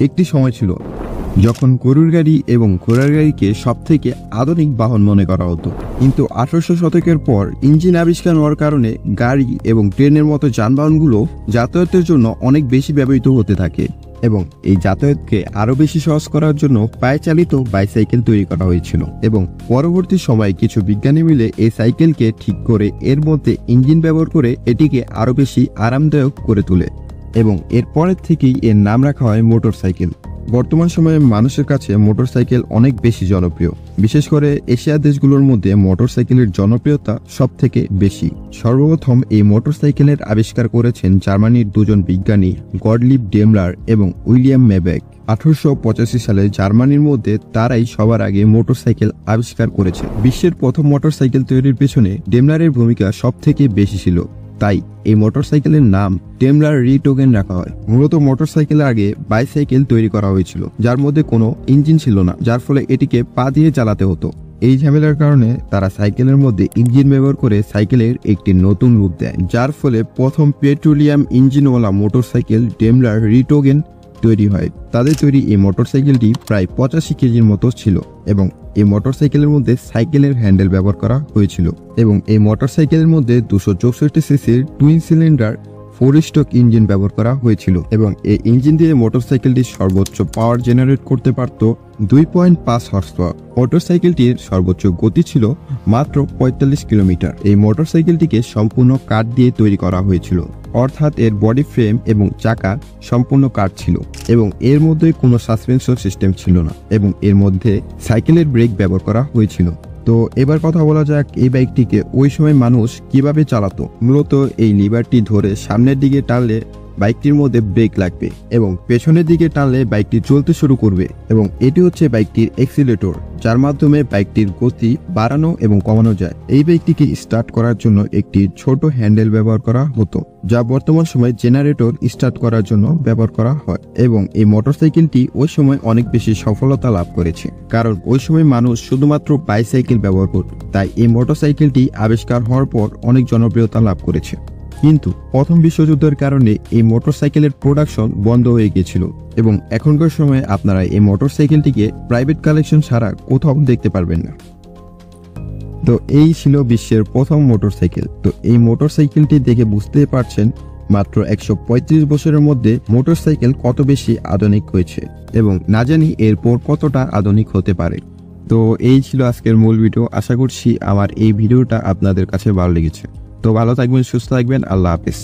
একটি সময় ছিল যখন গরুর গাড়ি এবং ঘোড়ার গাড়িকে সবথেকে আধুনিক বাহন মনে করা হতো, কিন্তু 1800 শতকের পর ইঞ্জিন আবিষ্কার হওয়ার কারণে গাড়ি এবং ট্রেনের মতো যানবাহনগুলো যাতায়াতের জন্য অনেক বেশি ব্যবহৃত হতে থাকে এবং এই যাতায়াতকে আরো বেশি সহজ করার জন্য পায়ে চালিত বাইসাইকেল তৈরি করা হয়েছিল। এবং পরবর্তী সময়ে কিছু বিজ্ঞানী মিলে এই সাইকেলকে ঠিক করে এর মধ্যে ইঞ্জিন ব্যবহার করে এটিকে আরো বেশি আরামদায়ক করে তোলে এবং এরপরের থেকেই এর নাম রাখা হয় মোটরসাইকেল। বর্তমান সময়ে মানুষের কাছে মোটরসাইকেল অনেক বেশি জনপ্রিয়। বিশেষ করে এশিয়া দেশগুলোর মধ্যে মোটরসাইকেলের জনপ্রিয়তা সব থেকে বেশি। সর্বপ্রথম এই মোটরসাইকেলের আবিষ্কার করেছেন জার্মানির দুজন বিজ্ঞানী গডলিব ডেমলার এবং উইলিয়াম মেবেক। 1885 সালে জার্মানির মধ্যে তারাই সবার আগে মোটরসাইকেল আবিষ্কার করেছে। বিশ্বের প্রথম মোটরসাইকেল তৈরির পেছনে ডেমলারের ভূমিকা সব থেকে বেশি ছিল, তাই এই মোটরসাইকেলের নাম ডেমলার রিটোগেন রাখা হয়। মূলত মোটরসাইকেলের আগে বাইসাইকেল তৈরি করা হয়েছিল যার মধ্যে কোনো ইঞ্জিন ছিল না, যার ফলে এটিকে পা দিয়ে চালাতে হতো। এই ঝামেলার কারণে তারা সাইকেলের মধ্যে ইঞ্জিন ব্যবহার করে সাইকেলের একটি নতুন রূপ দেয়, যার ফলে প্রথম পেট্রোলিয়াম ইঞ্জিনওয়ালা মোটরসাইকেল ডেমলার রিটোগেন তৈরি হয়। তাদের তৈরি এই মোটরসাইকেলটি প্রায় 85 কেজির মতো ছিল এবং এই মোটরসাইকেলের মধ্যে সাইকেলের হ্যান্ডেল ব্যবহার করা হয়েছিল এবং এই মোটরসাইকেলের মধ্যে 264 সিসির টুইন সিলিন্ডার 4 স্ট্রোক ইঞ্জিন ব্যবহার করা হয়েছিল এবং এই ইঞ্জিন দিয়ে মোটরসাইকেলটি সর্বোচ্চ পাওয়ার জেনারেট করতে পারত 2.5 হর্স পাওয়ার। মোটরসাইকেলটির সর্বোচ্চ গতি ছিল মাত্র 45 কিলোমিটার। এই মোটরসাইকেলটিকে সম্পূর্ণ কাঠ দিয়ে তৈরি করা হয়েছিল, অর্থাৎ এর বডি ফ্রেম এবং চাকা সম্পূর্ণ কাঠ ছিল এবং এর মধ্যে কোনো সাসপেনশন সিস্টেম ছিল না এবং এর মধ্যে সাইকেলের ব্রেক ব্যবহার করা হয়েছিল। তো এবার কথা বলা যাক এই বাইকটিকে ওই সময় মানুষ কিভাবে চালাতো। মূলত এই লিভারটি ধরে সামনের দিকে টানলে বাইকটির মধ্যে ব্রেক লাগবে এবং পেছনের দিকে টানলে বাইকটি চলতে শুরু করবে এবং এটি হচ্ছে বাইকটির এক্সিলেটর, যার মাধ্যমে বাইকটির গতি বাড়ানো এবং কমানো যায়। এই বাইকটিকে স্টার্ট করার জন্য একটি ছোট হ্যান্ডেল ব্যবহার করা হতো, যা বর্তমান সময়ে জেনারেটর স্টার্ট করার জন্য ব্যবহার করা হয় এবং এই মোটরসাইকেলটি ওই সময় অনেক বেশি সফলতা লাভ করেছে, কারণ ওই সময় মানুষ শুধুমাত্র বাইসাইকেল ব্যবহার করত। তাই এই মোটরসাইকেলটি আবিষ্কার হওয়ার পর অনেক জনপ্রিয়তা লাভ করেছে। কিন্তু প্রথম বিশ্বযুদ্ধের কারণে এই মোটরসাইকেলের প্রোডাকশন বন্ধ হয়ে গিয়েছিল এবং এখনকার সময়ে আপনারা এই মোটরসাইকেলটিকে প্রাইভেট কালেকশন ছাড়া কোথাও দেখতে পারবেন না। তো এই ছিল বিশ্বের প্রথম মোটরসাইকেল। তো এই মোটরসাইকেলটি দেখে বুঝতে পারছেন মাত্র 135 বছরের মধ্যে মোটরসাইকেল কত বেশি আধুনিক হয়েছে এবং না জানি এরপর কতটা আধুনিক হতে পারে। তো এই ছিল আজকের মূল ভিডিও। আশা করছি আমার এই ভিডিওটা আপনাদের কাছে ভালো লেগেছে। তো ভালো থাকবেন, সুস্থ থাকবেন, আল্লাহ হাফেজ।